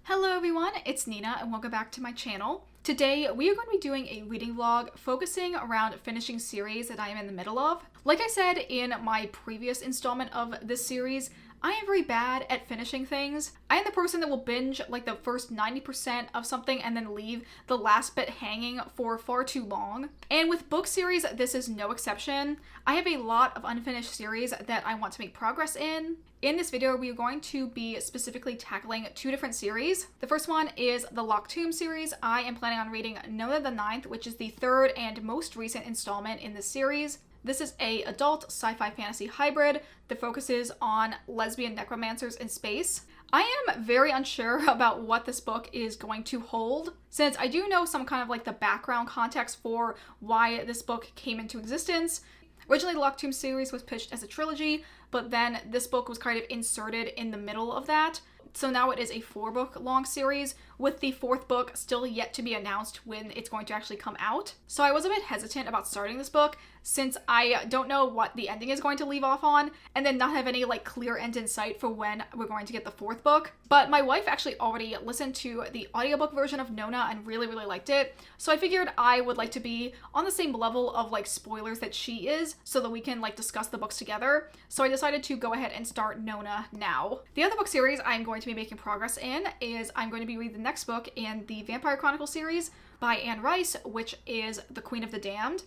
Hello everyone, it's Nina and welcome back to my channel. Today we are going to be doing a reading vlog focusing around finishing series that I am in the middle of. Like I said in my previous installment of this series, I am very bad at finishing things. I am the person that will binge like the first 90% of something and then leave the last bit hanging for far too long. And with book series, this is no exception. I have a lot of unfinished series that I want to make progress in. In this video, we are going to be specifically tackling two different series. The first one is the Locked Tomb series. I am planning on reading Nona the Ninth, which is the third and most recent installment in this series. This is a adult sci-fi fantasy hybrid that focuses on lesbian necromancers in space. I am very unsure about what this book is going to hold, since I do know some kind of like the background context for why this book came into existence. Originally, the Locked Tomb series was pitched as a trilogy, but then this book was kind of inserted in the middle of that. So now it is a 4-book long series, with the 4th book still yet to be announced when it's going to actually come out. So I was a bit hesitant about starting this book since I don't know what the ending is going to leave off on, and then not have any like clear end in sight for when we're going to get the 4th book. But my wife actually already listened to the audiobook version of Nona and really liked it. So I figured I would like to be on the same level of like spoilers that she is so that we can like discuss the books together. So I decided to go ahead and start Nona now. The other book series I'm going to be making progress in is I'm going to be reading the next book in the Vampire Chronicles series by Anne Rice, which is The Queen of the Damned.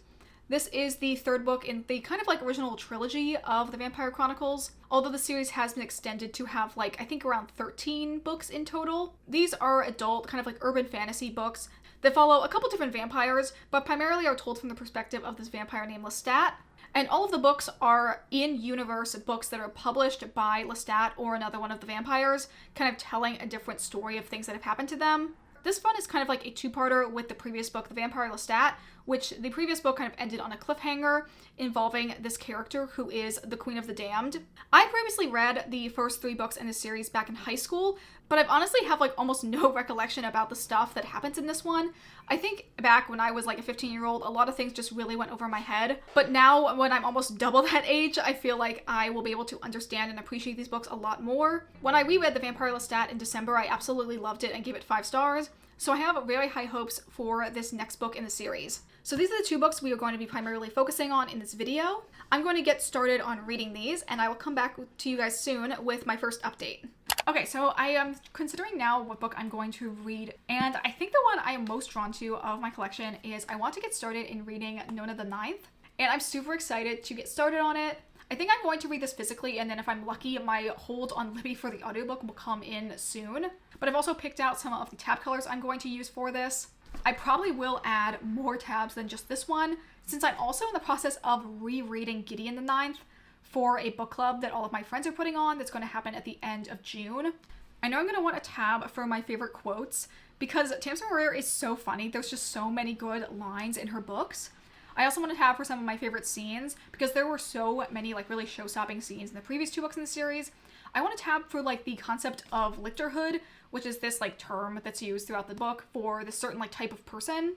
This is the 3rd book in the kind of like original trilogy of the Vampire Chronicles, although the series has been extended to have like I think around 13 books in total. These are adult kind of like urban fantasy books that follow a couple different vampires, but primarily are told from the perspective of this vampire named Lestat. And all of the books are in-universe books that are published by Lestat or another one of the vampires, kind of telling a different story of things that have happened to them. This one is kind of like a two-parter with the previous book, The Vampire Lestat, which the previous book kind of ended on a cliffhanger involving this character who is the Queen of the Damned. I previously read the first 3 books in the series back in high school, but I've honestly have like almost no recollection about the stuff that happens in this one. I think back when I was like a 15-year-old, a lot of things just really went over my head. But now when I'm almost double that age, I feel like I will be able to understand and appreciate these books a lot more. When I reread The Vampire Lestat in December, I absolutely loved it and gave it 5 stars. So I have very high hopes for this next book in the series. So these are the 2 books we are going to be primarily focusing on in this video. I'm going to get started on reading these, and I will come back to you guys soon with my first update. Okay, so I am considering now what book I'm going to read, and I think the one I am most drawn to of my collection is I want to get started in reading Nona the Ninth, and I'm super excited to get started on it. I think I'm going to read this physically, and then if I'm lucky, my hold on Libby for the audiobook will come in soon. But I've also picked out some of the tab colors I'm going to use for this. I probably will add more tabs than just this one, since I'm also in the process of rereading Gideon the Ninth for a book club that all of my friends are putting on that's going to happen at the end of June. I know I'm going to want a tab for my favorite quotes, because Tamsin Moyer is so funny. There's just so many good lines in her books. I also want to tab for some of my favorite scenes, because there were so many like really show-stopping scenes in the previous 2 books in the series. I want to tab for like the concept of lictorhood, which is this like term that's used throughout the book for this certain like type of person.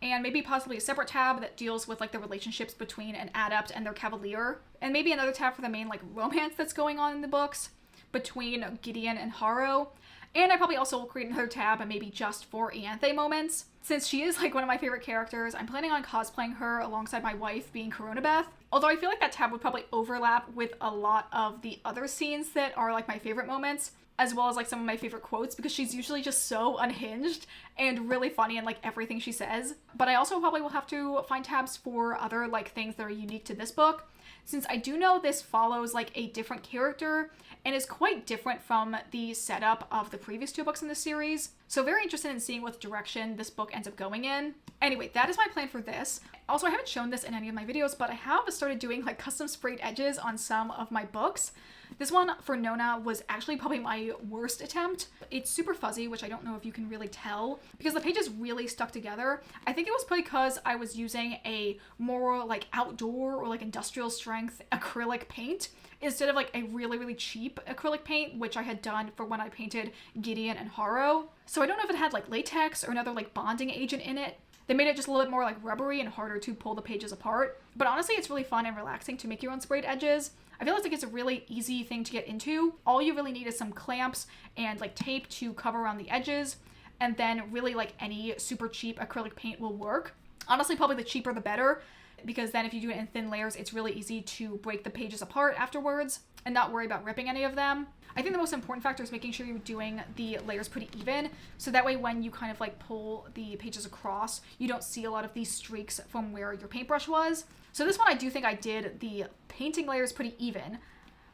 And maybe possibly a separate tab that deals with like the relationships between an adept and their cavalier. And maybe another tab for the main like romance that's going on in the books between Gideon and Harrow. And I probably also will create another tab and maybe just for Ianthe moments. Since she is like one of my favorite characters, I'm planning on cosplaying her alongside my wife being Coronabeth. Although I feel like that tab would probably overlap with a lot of the other scenes that are like my favorite moments, as well as like some of my favorite quotes, because she's usually just so unhinged and really funny in like everything she says. But I also probably will have to find tabs for other like things that are unique to this book, since I do know this follows like a different character and is quite different from the setup of the previous 2 books in the series. So very interested in seeing what direction this book ends up going in. Anyway, that is my plan for this. Also, I haven't shown this in any of my videos, but I have started doing like custom sprayed edges on some of my books. This one for Nona was actually probably my worst attempt. It's super fuzzy, which I don't know if you can really tell, because the pages really stuck together. I think it was probably because I was using a more like outdoor or like industrial strength acrylic paint instead of like a really cheap acrylic paint, which I had done for when I painted Gideon and Harrow. So I don't know if it had like latex or another like bonding agent in it, They made it just a little bit more like rubbery and harder to pull the pages apart. But honestly, it's really fun and relaxing to make your own sprayed edges. I feel like it's a really easy thing to get into. All you really need is some clamps and like tape to cover around the edges. And then really like any super cheap acrylic paint will work. Honestly, probably the cheaper the better, because then if you do it in thin layers, it's really easy to break the pages apart afterwards and not worry about ripping any of them. I think the most important factor is making sure you're doing the layers pretty even, so that way when you kind of like pull the pages across, you don't see a lot of these streaks from where your paintbrush was. So this one, I do think I did the painting layers pretty even,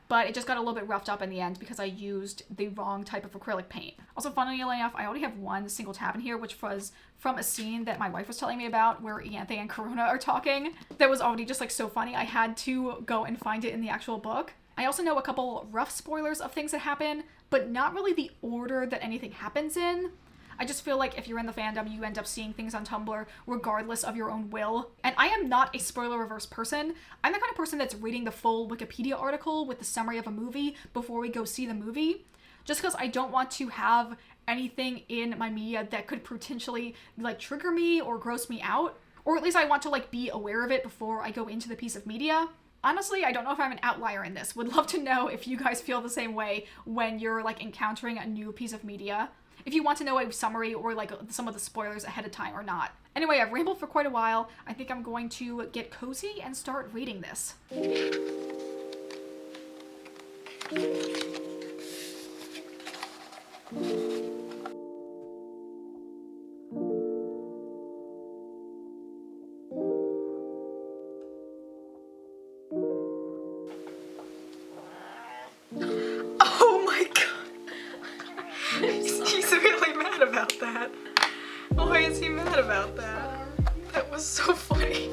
but it just got a little bit roughed up in the end because I used the wrong type of acrylic paint. Also, funnily enough, I already have one single tab in here, which was from a scene that my wife was telling me about where Ianthe and Corona are talking. That was already just like so funny. I had to go and find it in the actual book. I also know a couple rough spoilers of things that happen, but not really the order that anything happens in. I just feel like if you're in the fandom, you end up seeing things on Tumblr regardless of your own will. And I am not a spoiler reverse person. I'm the kind of person that's reading the full Wikipedia article with the summary of a movie before we go see the movie, just because I don't want to have anything in my media that could potentially like trigger me or gross me out. Or at least I want to like be aware of it before I go into the piece of media. Honestly, I don't know if I'm an outlier in this. Would love to know if you guys feel the same way when you're like encountering a new piece of media. If you want to know a summary or like some of the spoilers ahead of time or not. Anyway, I've rambled for quite a while. I think I'm going to get cozy and start reading this. Oh my god. He's really mad about that. Why is he mad about that? That was so funny.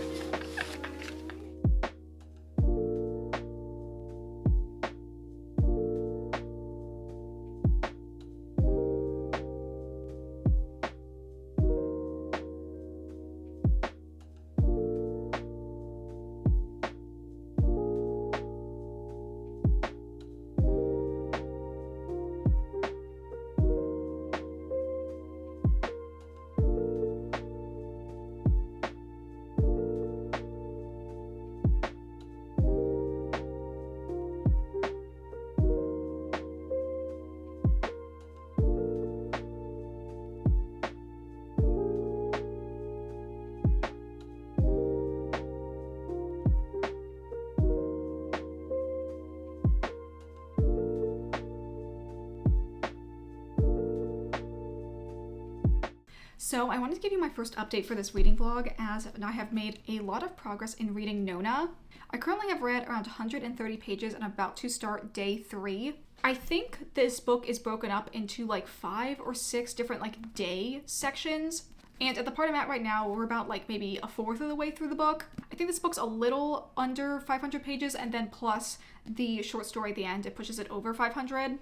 So I wanted to give you my first update for this reading vlog, as I have made a lot of progress in reading Nona. I currently have read around 130 pages and I'm about to start day 3. I think this book is broken up into like 5 or 6 different like day sections. And at the part I'm at right now, we're about like maybe a fourth of the way through the book. I think this book's a little under 500 pages, and then plus the short story at the end, it pushes it over 500.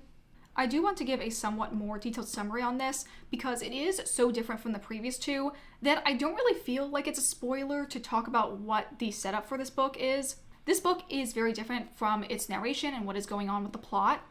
I do want to give a somewhat more detailed summary on this because it is so different from the previous two that I don't really feel like it's a spoiler to talk about what the setup for this book is. This book is very different from its narration and what is going on with the plot,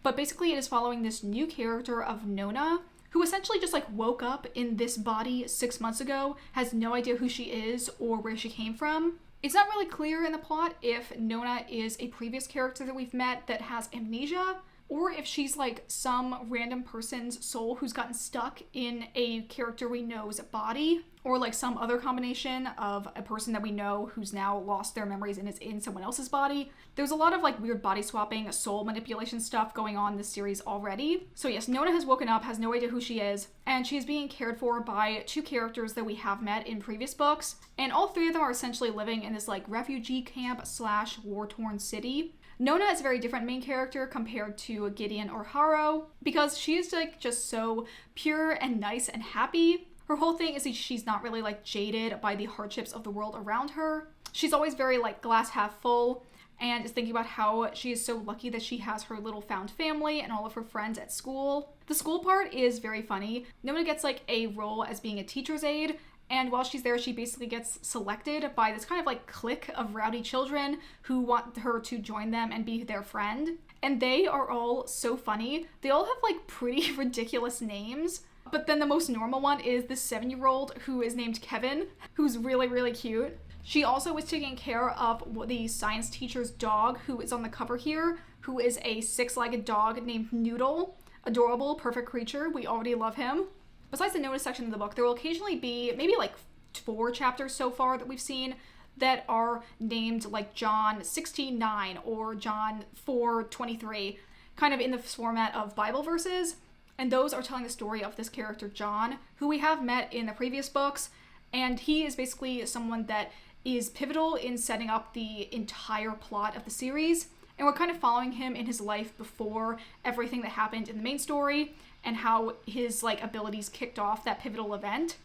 but basically it is following this new character of Nona, who essentially just like woke up in this body 6 months ago, has no idea who she is or where she came from. It's not really clear in the plot if Nona is a previous character that we've met that has amnesia, or if she's like some random person's soul who's gotten stuck in a character we know's body, or like some other combination of a person that we know who's now lost their memories and is in someone else's body. There's a lot of like weird body swapping, soul manipulation stuff going on in this series already. So yes, Nona has woken up, has no idea who she is, and she's being cared for by 2 characters that we have met in previous books, and all 3 of them are essentially living in this like refugee camp / war-torn city. Nona is a very different main character compared to Gideon or Haro because she is like just so pure and nice and happy. Her whole thing is that she's not really like jaded by the hardships of the world around her. She's always very like glass half full and is thinking about how she is so lucky that she has her little found family and all of her friends at school. The school part is very funny. Nona gets like a role as being a teacher's aide, and while she's there, she basically gets selected by this kind of like clique of rowdy children who want her to join them and be their friend. and they are all so funny. They all have like pretty ridiculous names. But then the most normal one is this 7-year-old who is named Kevin, who's really, really cute. She also was taking care of the science teacher's dog, who is on the cover here, who is a 6-legged dog named Noodle. Adorable, perfect creature. We already love him. Besides the notice section of the book, there will occasionally be maybe like 4 chapters so far that we've seen that are named like John 16:9 or John 4:23, kind of in the format of Bible verses. And those are telling the story of this character, John, who we have met in the previous books. And he is basically someone that is pivotal in setting up the entire plot of the series. And we're kind of following him in his life before everything that happened in the main story and how his like abilities kicked off that pivotal event.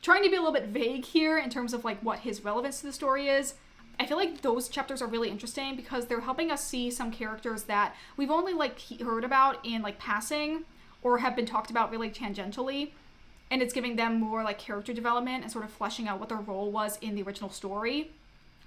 Trying to be a little bit vague here in terms of like what his relevance to the story is. I feel like those chapters are really interesting because they're helping us see some characters that we've only like heard about in like passing or have been talked about really tangentially, and it's giving them more like character development and sort of fleshing out what their role was in the original story.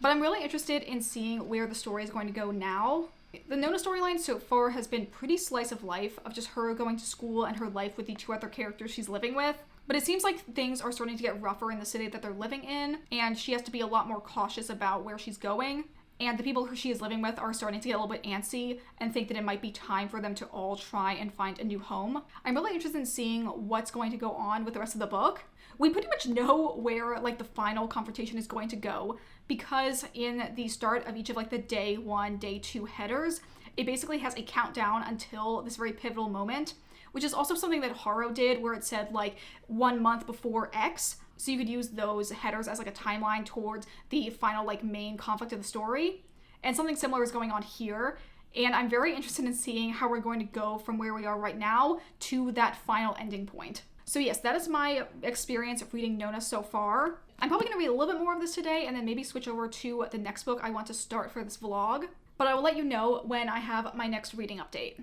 But I'm really interested in seeing where the story is going to go now. The Nona storyline so far has been pretty slice of life of just her going to school and her life with the 2 other characters she's living with. But it seems like things are starting to get rougher in the city that they're living in, and she has to be a lot more cautious about where she's going. And the people who she is living with are starting to get a little bit antsy and think that it might be time for them to all try and find a new home. I'm really interested in seeing what's going to go on with the rest of the book. We pretty much know where like the final confrontation is going to go because in the start of each of like the day 1, day 2 headers, it basically has a countdown until this very pivotal moment, which is also something that Haro did where it said like 1 month before X. So you could use those headers as like a timeline towards the final like main conflict of the story. And something similar is going on here. And I'm very interested in seeing how we're going to go from where we are right now to that final ending point. So yes, that is my experience of reading Nona so far. I'm probably going to read a little bit more of this today and then maybe switch over to the next book I want to start for this vlog. But I will let you know when I have my next reading update.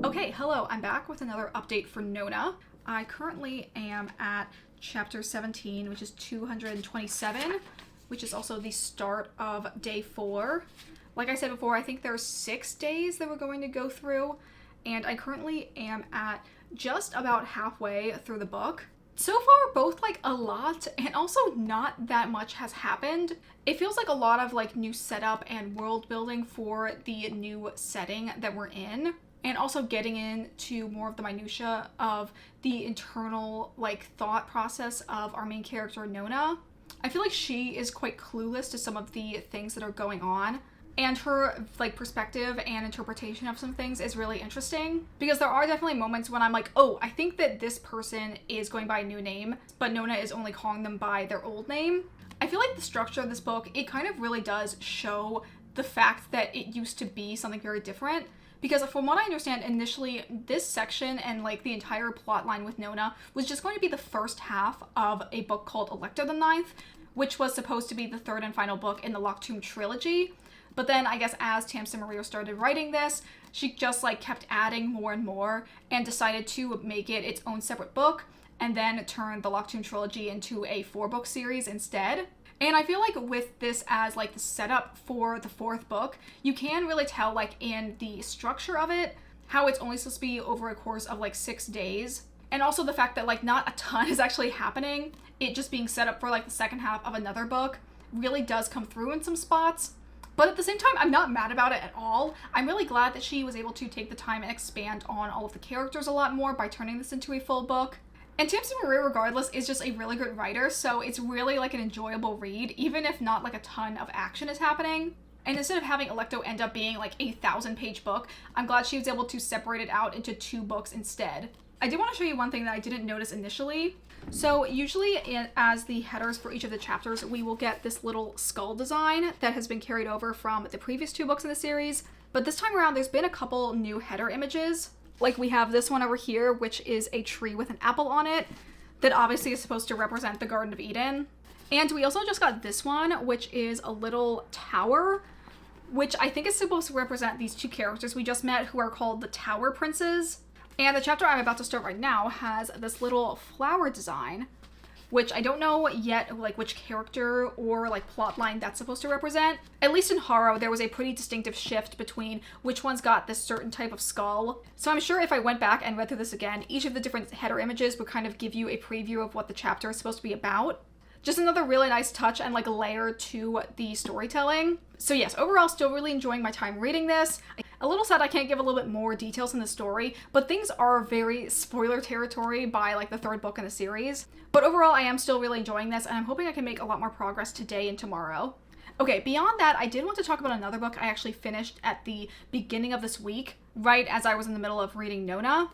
Okay, hello, I'm back with another update for Nona. I currently am at chapter 17, which is 227, which is also the start of day 4. Like I said before, I think there's 6 days that we're going to go through, and I currently am at just about halfway through the book. So far, both like a lot and also not that much has happened. It feels like a lot of like new setup and world building for the new setting that we're in. And also getting into more of the minutia of the internal like thought process of our main character Nona. I feel like she is quite clueless to some of the things that are going on, and her like perspective and interpretation of some things is really interesting because there are definitely moments when I'm like, oh, I think that this person is going by a new name, but Nona is only calling them by their old name. I feel like the structure of this book, it kind of really does show the fact that it used to be something very different. Because from what I understand, initially, this section and like the entire plot line with Nona was just going to be the first half of a book called Elector the Ninth, which was supposed to be the 3rd and final book in the Locked Tomb trilogy. But then I guess as Tamsin Murillo started writing this, she just like kept adding more and more and decided to make it its own separate book and then turn the Locked Tomb trilogy into a 4-book series instead. And I feel like with this as like the setup for the 4th book, you can really tell like in the structure of it, how it's only supposed to be over a course of like 6 days. And also the fact that like not a ton is actually happening. It just being set up for like the second half of another book really does come through in some spots. But at the same time, I'm not mad about it at all. I'm really glad that she was able to take the time and expand on all of the characters a lot more by turning this into a full book. And Tamsin Murillo, regardless, is just a really good writer, so it's really like an enjoyable read, even if not like a ton of action is happening. And instead of having Electo end up being like a 1,000-page book, I'm glad she was able to separate it out into 2 books instead. I did want to show you one thing that I didn't notice initially. So usually as the headers for each of the chapters, we will get this little skull design that has been carried over from the previous 2 books in the series. But this time around, there's been a couple new header images. Like we have this one over here, which is a tree with an apple on it that obviously is supposed to represent the Garden of Eden. And we also just got this one, which is a little tower, which I think is supposed to represent these 2 characters we just met who are called the Tower Princes. And the chapter I'm about to start right now has this little flower design, which I don't know yet like which character or like plot line that's supposed to represent. At least in Haro, there was a pretty distinctive shift between which one's got this certain type of skull. So I'm sure if I went back and read through this again, each of the different header images would kind of give you a preview of what the chapter is supposed to be about. Just another really nice touch and like a layer to the storytelling. So yes, overall still really enjoying my time reading this. A little sad I can't give a little bit more details in the story, but things are very spoiler territory by like the third book in the series. But overall I am still really enjoying this, and I'm hoping I can make a lot more progress today and tomorrow. Okay, beyond that, I did want to talk about another book I actually finished at the beginning of this week, right as I was in the middle of reading Nona.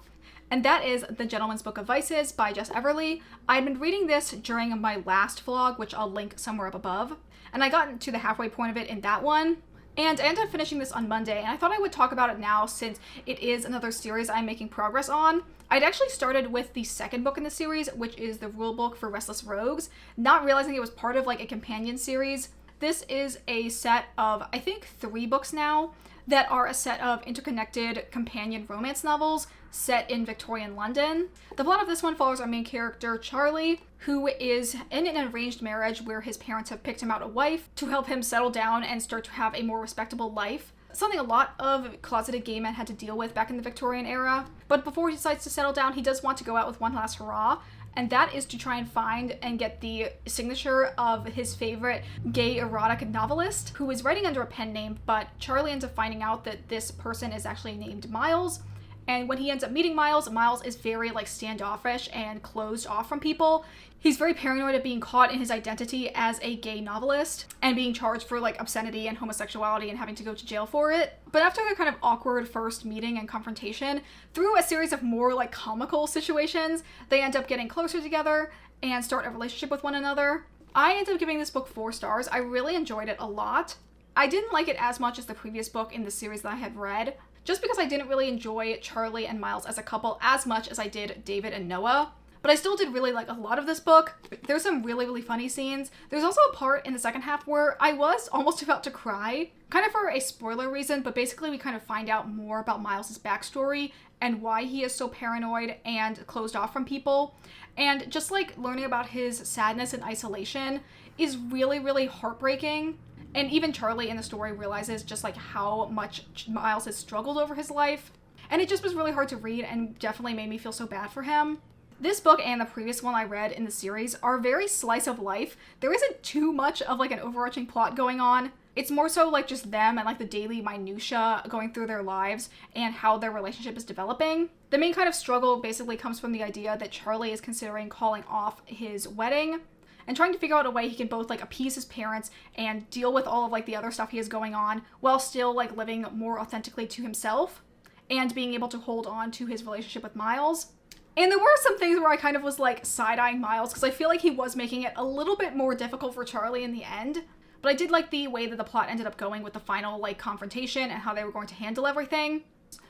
And that is The Gentleman's Book of Vices by Jess Everly. I'd been reading this during my last vlog, which I'll link somewhere up above, and I got to the halfway point of it in that one. And I ended up finishing this on Monday, and I thought I would talk about it now since it is another series I'm making progress on. I'd actually started with the second book in the series, which is the rulebook for Restless Rogues, not realizing it was part of like a companion series. This is a set of, I think, 3 books now that are a set of interconnected companion romance novels set in Victorian London. The plot of this one follows our main character, Charlie, who is in an arranged marriage where his parents have picked him out a wife to help him settle down and start to have a more respectable life. Something a lot of closeted gay men had to deal with back in the Victorian era. But before he decides to settle down, he does want to go out with one last hurrah, and that is to try and find and get the signature of his favorite gay erotic novelist, who is writing under a pen name, but Charlie ends up finding out that this person is actually named Miles. And when he ends up meeting Miles, Miles is very like standoffish and closed off from people. He's very paranoid of being caught in his identity as a gay novelist and being charged for like obscenity and homosexuality and having to go to jail for it. But after their kind of awkward first meeting and confrontation, through a series of more like comical situations, they end up getting closer together and start a relationship with one another. I ended up giving this book 4 stars. I really enjoyed it a lot. I didn't like it as much as the previous book in the series that I had read, just because I didn't really enjoy Charlie and Miles as a couple as much as I did David and Noah. But I still did really like a lot of this book. There's some really, really funny scenes. There's also a part in the second half where I was almost about to cry, kind of for a spoiler reason, but basically we kind of find out more about Miles' backstory and why he is so paranoid and closed off from people. And just like learning about his sadness and isolation is really, really heartbreaking. And even Charlie in the story realizes just like how much Miles has struggled over his life. And it just was really hard to read and definitely made me feel so bad for him. This book and the previous one I read in the series are very slice of life. There isn't too much of like an overarching plot going on. It's more so like just them and like the daily minutia going through their lives and how their relationship is developing. The main kind of struggle basically comes from the idea that Charlie is considering calling off his wedding and trying to figure out a way he can both like appease his parents and deal with all of like the other stuff he has going on while still like living more authentically to himself and being able to hold on to his relationship with Miles. And there were some things where I kind of was like side-eyeing Miles because I feel like he was making it a little bit more difficult for Charlie in the end. But I did like the way that the plot ended up going with the final like confrontation and how they were going to handle everything.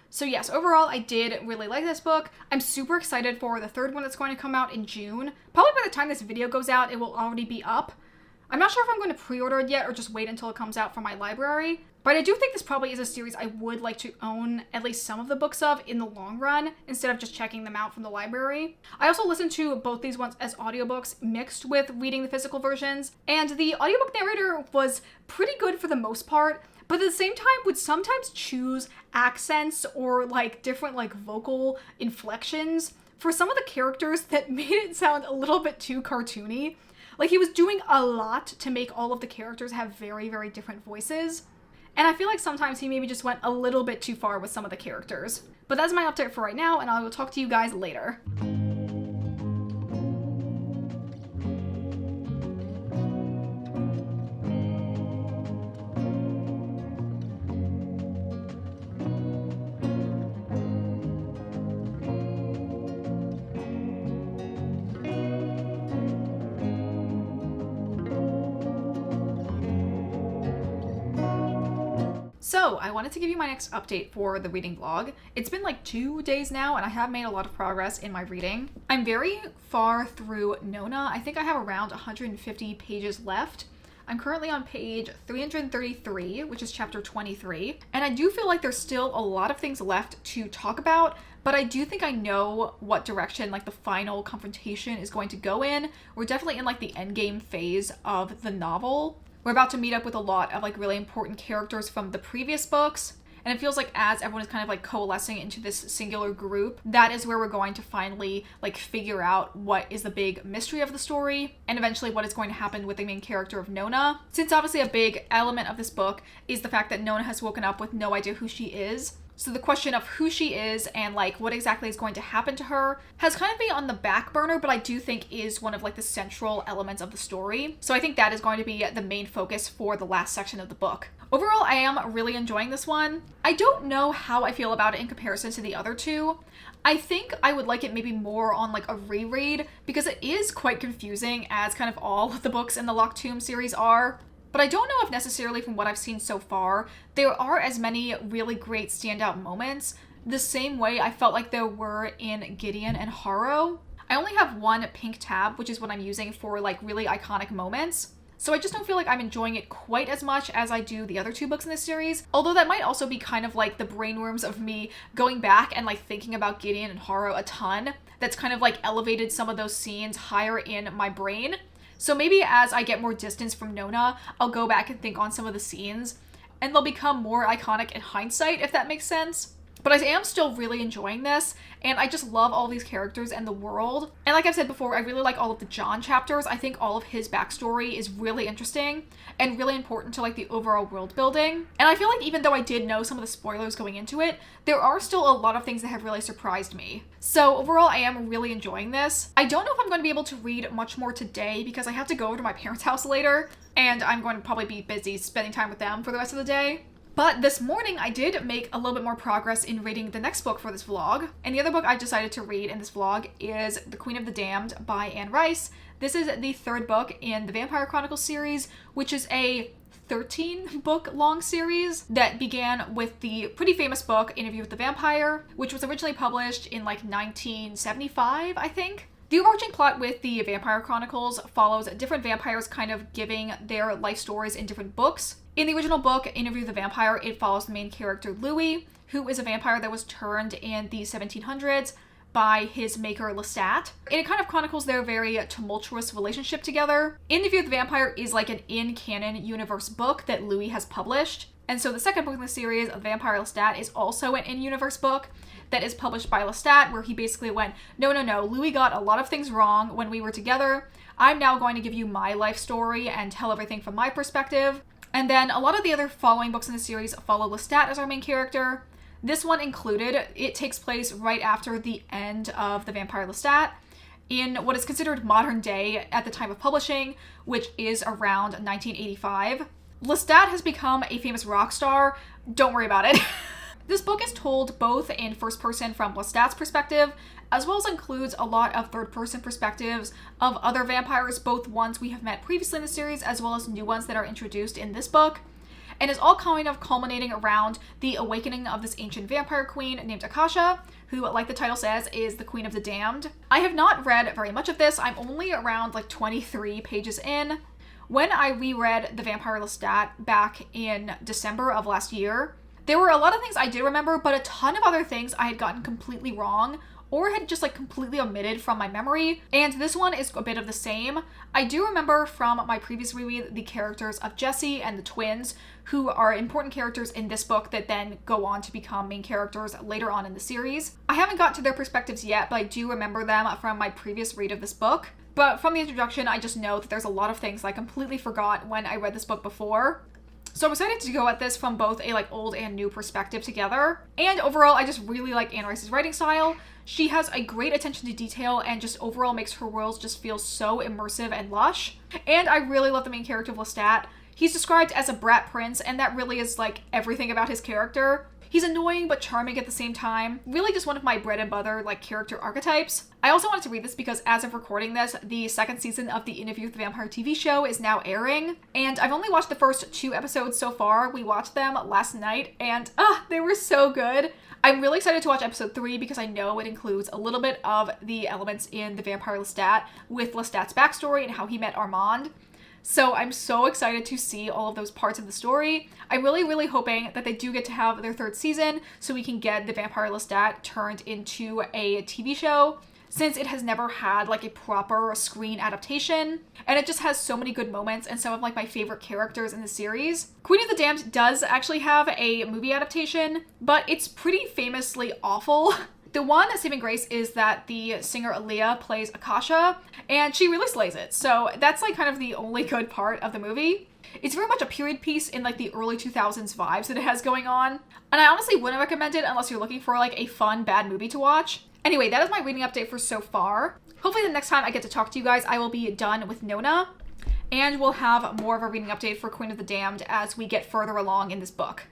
So yes, overall, I did really like this book. I'm super excited for the third one that's going to come out in June. Probably by the time this video goes out, it will already be up. I'm not sure if I'm going to pre-order it yet or just wait until it comes out from my library. But I do think this probably is a series I would like to own at least some of the books of in the long run, instead of just checking them out from the library. I also listened to both these ones as audiobooks mixed with reading the physical versions, and the audiobook narrator was pretty good for the most part, but at the same time would sometimes choose accents or like different like vocal inflections for some of the characters that made it sound a little bit too cartoony. Like he was doing a lot to make all of the characters have very, very different voices. And I feel like sometimes he maybe just went a little bit too far with some of the characters. But that's my update for right now, and I will talk to you guys later. So I wanted to give you my next update for the reading vlog. It's been like 2 days now and I have made a lot of progress in my reading. I'm very far through Nona. I think I have around 150 pages left. I'm currently on page 333, which is chapter 23, and I do feel like there's still a lot of things left to talk about, but I do think I know what direction like the final confrontation is going to go in. We're definitely in like the endgame phase of the novel. We're about to meet up with a lot of like really important characters from the previous books. And it feels like as everyone is kind of like coalescing into this singular group, that is where we're going to finally like figure out what is the big mystery of the story and eventually what is going to happen with the main character of Nona. Since obviously a big element of this book is the fact that Nona has woken up with no idea who she is. So the question of who she is and like what exactly is going to happen to her has kind of been on the back burner, but I do think is one of like the central elements of the story. So I think that is going to be the main focus for the last section of the book. Overall, I am really enjoying this one. I don't know how I feel about it in comparison to the other two. I think I would like it maybe more on like a reread because it is quite confusing, as kind of all of the books in the Locked Tomb series are. But I don't know if necessarily from what I've seen so far, there are as many really great standout moments the same way I felt like there were in Gideon and Harrow. I only have one pink tab, which is what I'm using for like really iconic moments. So I just don't feel like I'm enjoying it quite as much as I do the other two books in this series. Although that might also be kind of like the brainworms of me going back and like thinking about Gideon and Harrow a ton. That's kind of like elevated some of those scenes higher in my brain. So maybe as I get more distance from Nona, I'll go back and think on some of the scenes, and they'll become more iconic in hindsight, if that makes sense. But I am still really enjoying this, and I just love all these characters and the world. And like I've said before, I really like all of the John chapters. I think all of his backstory is really interesting and really important to like the overall world building. And I feel like even though I did know some of the spoilers going into it, there are still a lot of things that have really surprised me. So overall, I am really enjoying this. I don't know if I'm going to be able to read much more today because I have to go over to my parents' house later, and I'm going to probably be busy spending time with them for the rest of the day. But this morning, I did make a little bit more progress in reading the next book for this vlog. And the other book I decided to read in this vlog is The Queen of the Damned by Anne Rice. This is the third book in the Vampire Chronicles series, which is a 13-book long series that began with the pretty famous book Interview with the Vampire, which was originally published in like 1975, I think. The overarching plot with the Vampire Chronicles follows different vampires kind of giving their life stories in different books. In the original book, Interview with the Vampire, it follows the main character Louis, who is a vampire that was turned in the 1700s by his maker Lestat. And it kind of chronicles their very tumultuous relationship together. Interview with the Vampire is like an in-canon universe book that Louis has published. And so the second book in the series, Vampire Lestat, is also an in-universe book that is published by Lestat, where he basically went, no, Louis got a lot of things wrong when we were together. I'm now going to give you my life story and tell everything from my perspective. And then a lot of the other following books in the series follow Lestat as our main character. This one included. It takes place right after the end of the Vampire Lestat in what is considered modern day at the time of publishing, which is around 1985. Lestat has become a famous rock star. Don't worry about it. This book is told both in first person from Lestat's perspective, as well as includes a lot of third person perspectives of other vampires, both ones we have met previously in the series, as well as new ones that are introduced in this book. And is all kind of culminating around the awakening of this ancient vampire queen named Akasha, who, like the title says, is the Queen of the Damned. I have not read very much of this. I'm only around like 23 pages in. When I reread The Vampire Lestat back in December of last year, there were a lot of things I did remember, but a ton of other things I had gotten completely wrong or had just like completely omitted from my memory. And this one is a bit of the same. I do remember from my previous reread the characters of Jesse and the twins, who are important characters in this book that then go on to become main characters later on in the series. I haven't got to their perspectives yet, but I do remember them from my previous read of this book. But from the introduction, I just know that there's a lot of things I completely forgot when I read this book before. So I'm excited to go at this from both a like old and new perspective together. And overall, I just really like Anne Rice's writing style. She has a great attention to detail and just overall makes her worlds just feel so immersive and lush. And I really love the main character of Lestat. He's described as a brat prince, and that really is like everything about his character. He's annoying but charming at the same time. Really just one of my bread and butter like character archetypes. I also wanted to read this because as of recording this, the second season of the Interview with the Vampire TV show is now airing. And I've only watched the first 2 episodes so far. We watched them last night and they were so good. I'm really excited to watch episode 3 because I know it includes a little bit of the elements in The Vampire Lestat with Lestat's backstory and how he met Armand. So I'm so excited to see all of those parts of the story. I'm really hoping that they do get to have their third season so we can get the Vampire Lestat turned into a TV show, since it has never had like a proper screen adaptation, and it just has so many good moments and some of like my favorite characters in the series. Queen of the Damned does actually have a movie adaptation, but it's pretty famously awful. The one saving grace is that the singer Aaliyah plays Akasha, and she really slays it. So that's like kind of the only good part of the movie. It's very much a period piece in like the early 2000s vibes that it has going on, and I honestly wouldn't recommend it unless you're looking for like a fun bad movie to watch. Anyway, that is my reading update for so far. Hopefully the next time I get to talk to you guys, I will be done with Nona, and we'll have more of a reading update for Queen of the Damned as we get further along in this book.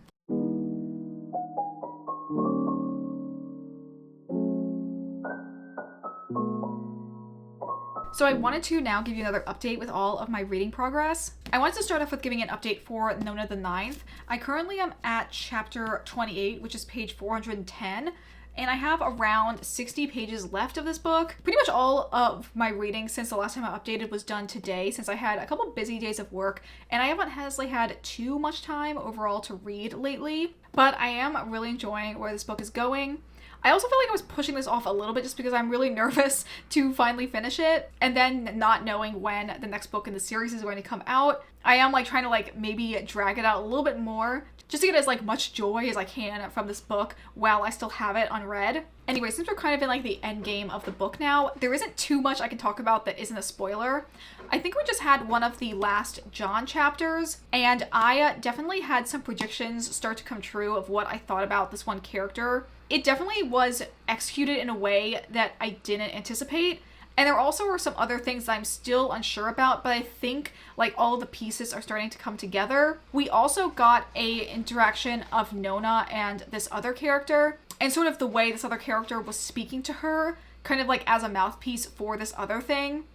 So I wanted to now give you another update with all of my reading progress. I wanted to start off with giving an update for Nona the Ninth. I currently am at chapter 28, which is page 410. And I have around 60 pages left of this book. Pretty much all of my reading since the last time I updated was done today, since I had a couple busy days of work and I haven't honestly had too much time overall to read lately. But I am really enjoying where this book is going. I also feel like I was pushing this off a little bit just because I'm really nervous to finally finish it, and then not knowing when the next book in the series is going to come out. I am like trying to like maybe drag it out a little bit more just to get as like much joy as I can from this book while I still have it unread. Anyway, since we're kind of in like the end game of the book now, there isn't too much I can talk about that isn't a spoiler. I think we just had one of the last John chapters, and I definitely had some predictions start to come true of what I thought about this one character. It definitely was executed in a way that I didn't anticipate. And there also are some other things that I'm still unsure about, but I think like all the pieces are starting to come together. We also got a interaction of Nona and this other character, and sort of the way this other character was speaking to her, kind of like as a mouthpiece for this other thing,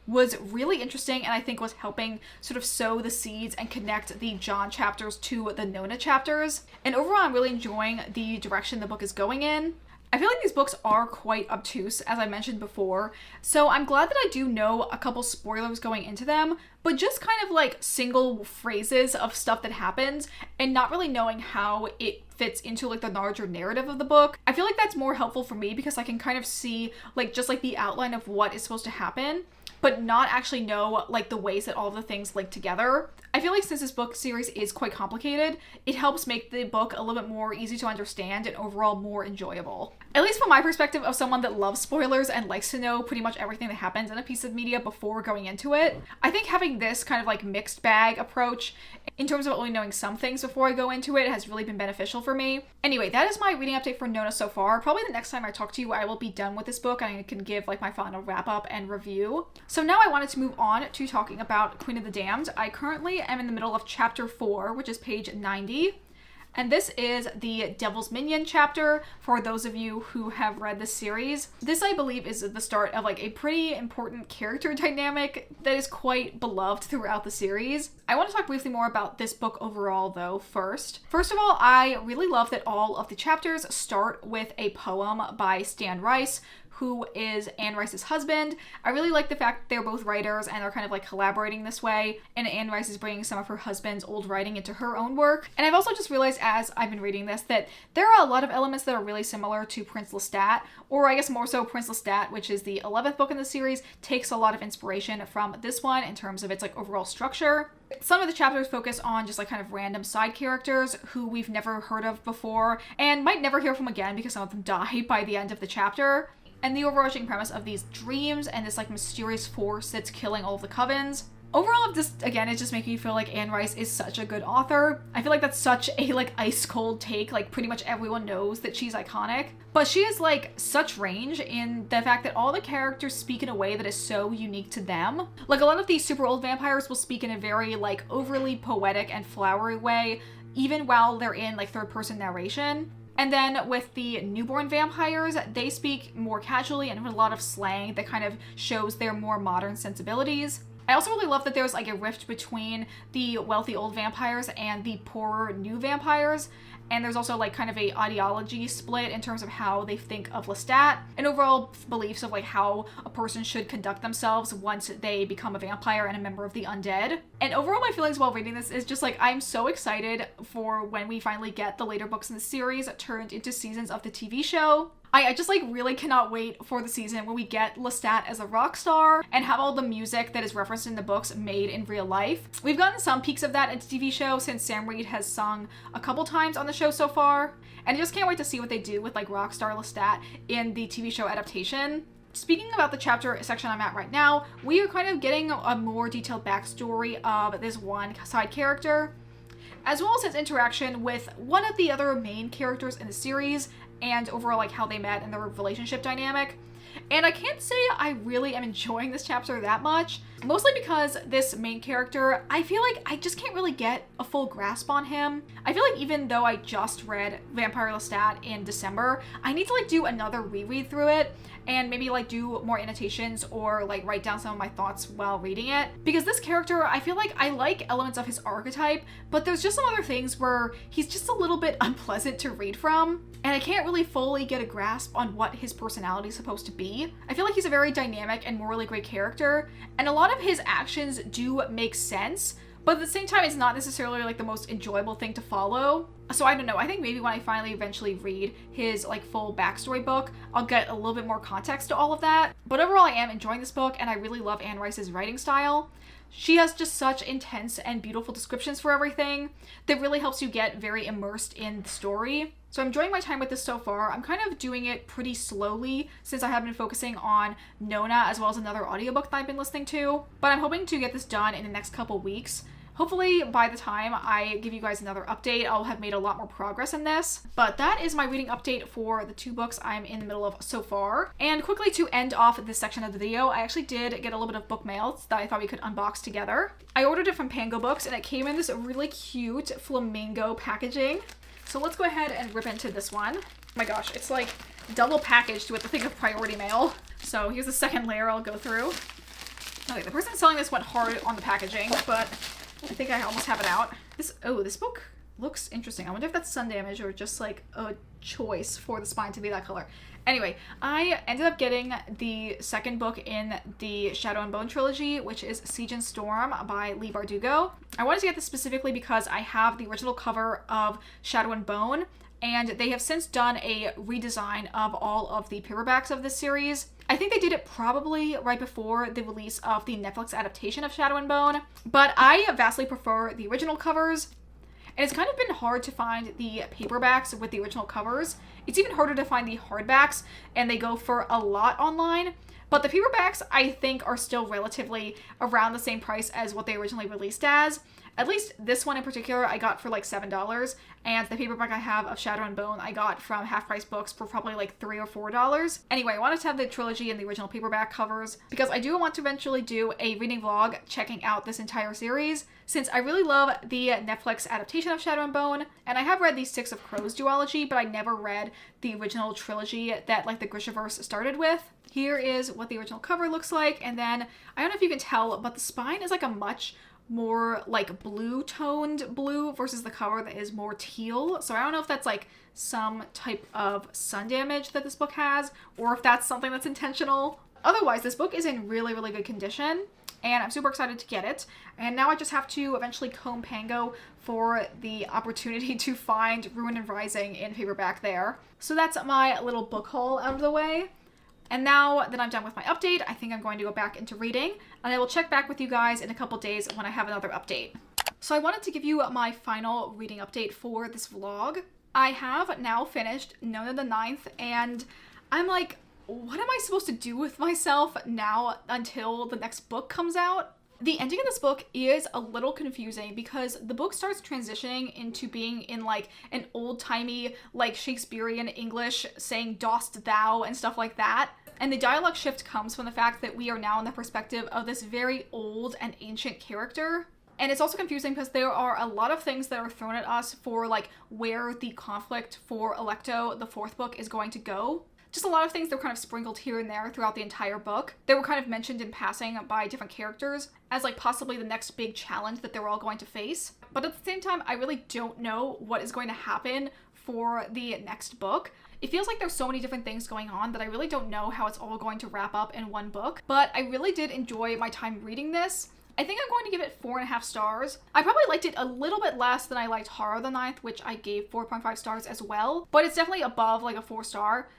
was really interesting, and I think was helping sort of sow the seeds and connect the John chapters to the Nona chapters. And overall, I'm really enjoying the direction the book is going in. I feel like these books are quite obtuse, as I mentioned before, so I'm glad that I do know a couple spoilers going into them, but just kind of like single phrases of stuff that happens and not really knowing how it fits into like the larger narrative of the book. I feel like that's more helpful for me because I can kind of see like just like the outline of what is supposed to happen, but not actually know like the ways that all the things link together. I feel like since this book series is quite complicated, it helps make the book a little bit more easy to understand and overall more enjoyable. At least from my perspective of someone that loves spoilers and likes to know pretty much everything that happens in a piece of media before going into it. I think having this kind of like mixed bag approach in terms of only knowing some things before I go into it has really been beneficial for me. Anyway, that is my reading update for Nona so far. Probably the next time I talk to you, I will be done with this book and I can give like my final wrap up and review. So now I wanted to move on to talking about Queen of the Damned. I currently am in the middle of chapter 4, which is page 90. And this is the Devil's Minion chapter for those of you who have read this series. This, I believe, is the start of like a pretty important character dynamic that is quite beloved throughout the series. I want to talk briefly more about this book overall though first. First of all, I really love that all of the chapters start with a poem by Stan Rice, who is Anne Rice's husband. I really like the fact they're both writers and they're kind of like collaborating this way, and Anne Rice is bringing some of her husband's old writing into her own work. And I've also just realized as I've been reading this that there are a lot of elements that are really similar to Prince Lestat, or I guess more so Prince Lestat, which is the 11th book in the series, takes a lot of inspiration from this one in terms of its like overall structure. Some of the chapters focus on just like kind of random side characters who we've never heard of before and might never hear from again because some of them die by the end of the chapter. And the overarching premise of these dreams and this like mysterious force that's killing all of the covens. Overall, this again is just making me feel like Anne Rice is such a good author. I feel like that's such a like ice cold take. Like pretty much everyone knows that she's iconic, but she has like such range in the fact that all the characters speak in a way that is so unique to them. Like a lot of these super old vampires will speak in a very like overly poetic and flowery way, even while they're in like third person narration. And then with the newborn vampires, they speak more casually and with a lot of slang that kind of shows their more modern sensibilities. I also really love that there's like a rift between the wealthy old vampires and the poorer new vampires. And there's also like kind of a ideology split in terms of how they think of Lestat and overall beliefs of like how a person should conduct themselves once they become a vampire and a member of the undead. And overall my feelings while reading this is just like I'm so excited for when we finally get the later books in the series turned into seasons of the TV show. I just like really cannot wait for the season when we get Lestat as a rock star and have all the music that is referenced in the books made in real life. We've gotten some peeks of that in the TV show since Sam Reed has sung a couple times on the show so far, and I just can't wait to see what they do with like rockstar Lestat in the TV show adaptation. Speaking about the chapter section I'm at right now, we are kind of getting a more detailed backstory of this one side character, as well as its interaction with one of the other main characters in the series, and overall like how they met and their relationship dynamic. And I can't say I really am enjoying this chapter that much, mostly because this main character, I feel like I just can't really get a full grasp on him. I feel like even though I just read Vampire Lestat in December, I need to like do another reread through it and maybe like do more annotations or like write down some of my thoughts while reading it. Because this character, I feel like I like elements of his archetype, but there's just some other things where he's just a little bit unpleasant to read from, and I can't really fully get a grasp on what his personality is supposed to be. I feel like he's a very dynamic and morally great character, and a lot of his actions do make sense, but at the same time it's not necessarily like the most enjoyable thing to follow. So I don't know, I think maybe when I finally eventually read his like full backstory book, I'll get a little bit more context to all of that. But overall I am enjoying this book, and I really love Anne Rice's writing style. She has just such intense and beautiful descriptions for everything that really helps you get very immersed in the story. So I'm enjoying my time with this so far. I'm kind of doing it pretty slowly since I have been focusing on Nona as well as another audiobook that I've been listening to. But I'm hoping to get this done in the next couple weeks. Hopefully by the time I give you guys another update, I'll have made a lot more progress in this. But that is my reading update for the 2 books I'm in the middle of so far. And quickly to end off this section of the video, I actually did get a little bit of book mail that I thought we could unbox together. I ordered it from Pango Books and it came in this really cute flamingo packaging. So let's go ahead and rip into this one. Oh my gosh, it's like double packaged with the thing of priority mail. So here's the second layer I'll go through. Okay, the person selling this went hard on the packaging, but I think I almost have it out. This book looks interesting. I wonder if that's sun damage or just like a choice for the spine to be that color. Anyway, I ended up getting the second book in the Shadow and Bone trilogy, which is Siege and Storm by Leigh Bardugo. I wanted to get this specifically because I have the original cover of Shadow and Bone, and they have since done a redesign of all of the paperbacks of this series. I think they did it probably right before the release of the Netflix adaptation of Shadow and Bone, but I vastly prefer the original covers. And it's kind of been hard to find the paperbacks with the original covers. It's even harder to find the hardbacks, and they go for a lot online. But the paperbacks, I think, are still relatively around the same price as what they originally released as. At least this one in particular I got for like $7, and the paperback I have of Shadow and Bone I got from Half Price Books for probably like $3 or $4. Anyway, I wanted to have the trilogy and the original paperback covers because I do want to eventually do a reading vlog checking out this entire series, since I really love the Netflix adaptation of Shadow and Bone, and I have read the Six of Crows duology, but I never read the original trilogy that like the Grishaverse started with. Here is what the original cover looks like, and then I don't know if you can tell, but the spine is like a much more like blue toned blue versus the cover that is more teal. So I don't know if that's like some type of sun damage that this book has, or if that's something that's intentional. Otherwise, this book is in really, really good condition, and I'm super excited to get it. And now I just have to eventually comb Pango for the opportunity to find Ruin and Rising in paperback there. So that's my little book haul out of the way. And now that I'm done with my update, I think I'm going to go back into reading, and I will check back with you guys in a couple days when I have another update. So I wanted to give you my final reading update for this vlog. I have now finished Nona the Ninth, and I'm like, what am I supposed to do with myself now until the next book comes out? The ending of this book is a little confusing because the book starts transitioning into being in like an old-timey like Shakespearean English saying dost thou and stuff like that. And the dialogue shift comes from the fact that we are now in the perspective of this very old and ancient character. And it's also confusing because there are a lot of things that are thrown at us for like where the conflict for Alecto, the fourth book, is going to go. Just a lot of things that were kind of sprinkled here and there throughout the entire book. They were kind of mentioned in passing by different characters as like possibly the next big challenge that they're all going to face. But at the same time, I really don't know what is going to happen for the next book. It feels like there's so many different things going on that I really don't know how it's all going to wrap up in one book. But I really did enjoy my time reading this. I think I'm going to give it 4.5 stars. I probably liked it a little bit less than I liked Horror of the Ninth, which I gave 4.5 stars as well. But it's definitely above like a 4-star.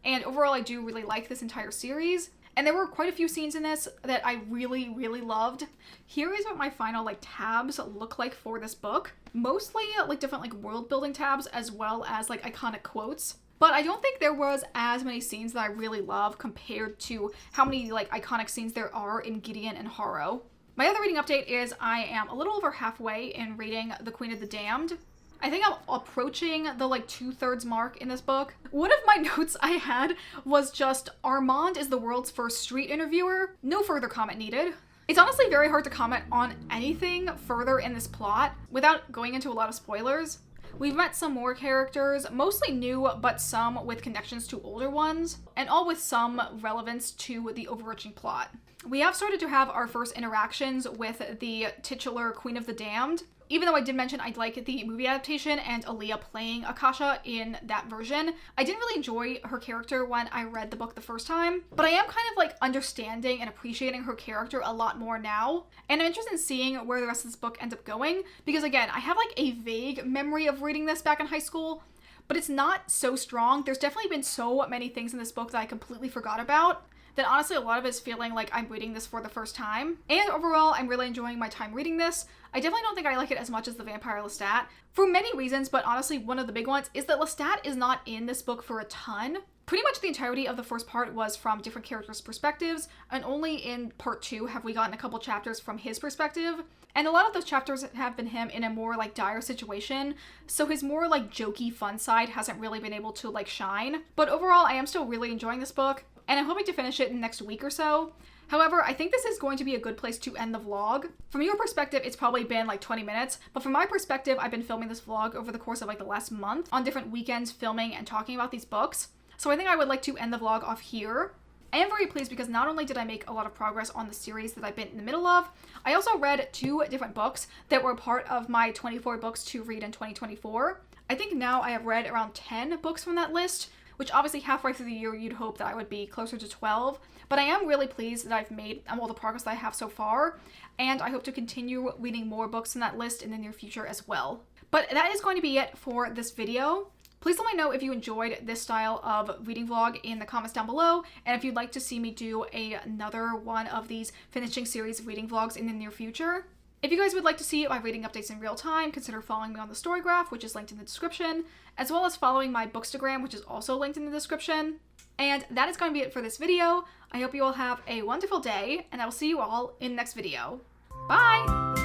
And overall, I do really like this entire series. And there were quite a few scenes in this that I really, really loved. Here is what my final like tabs look like for this book. Mostly like different like world building tabs as well as like iconic quotes. But I don't think there was as many scenes that I really love compared to how many like iconic scenes there are in Gideon and Harrow. My other reading update is I am a little over halfway in reading The Queen of the Damned. I think I'm approaching the like 2/3 mark in this book. One of my notes I had was just Armand is the world's first street interviewer. No further comment needed. It's honestly very hard to comment on anything further in this plot without going into a lot of spoilers. We've met some more characters, mostly new, but some with connections to older ones, and all with some relevance to the overarching plot. We have started to have our first interactions with the titular Queen of the Damned. Even though I did mention I'd like the movie adaptation and Aaliyah playing Akasha in that version, I didn't really enjoy her character when I read the book the first time, but I am kind of like understanding and appreciating her character a lot more now, and I'm interested in seeing where the rest of this book ends up going, because again, I have like a vague memory of reading this back in high school, but it's not so strong. There's definitely been so many things in this book that I completely forgot about, that honestly a lot of it is feeling like I'm reading this for the first time. And overall, I'm really enjoying my time reading this. I definitely don't think I like it as much as The Vampire Lestat, for many reasons, but honestly one of the big ones is that Lestat is not in this book for a ton. Pretty much the entirety of the first part was from different characters' perspectives, and only in part 2 have we gotten a couple chapters from his perspective. And a lot of those chapters have been him in a more like dire situation, so his more like jokey fun side hasn't really been able to like shine. But overall, I am still really enjoying this book, and I'm hoping to finish it in the next week or so. However, I think this is going to be a good place to end the vlog. From your perspective, it's probably been like 20 minutes, but from my perspective, I've been filming this vlog over the course of like the last month on different weekends filming and talking about these books. So I think I would like to end the vlog off here. I am very pleased because not only did I make a lot of progress on the series that I've been in the middle of, I also read 2 different books that were part of my 24 books to read in 2024. I think now I have read around 10 books from that list, which obviously halfway through the year you'd hope that I would be closer to 12, but I am really pleased that I've made all the progress that I have so far, and I hope to continue reading more books in that list in the near future as well. But that is going to be it for this video. Please let me know if you enjoyed this style of reading vlog in the comments down below, and if you'd like to see me do another one of these finishing series reading vlogs in the near future. If you guys would like to see my reading updates in real time, consider following me on the story graph, which is linked in the description, as well as following my Bookstagram, which is also linked in the description. And that is going to be it for this video. I hope you all have a wonderful day, and I will see you all in the next video. Bye!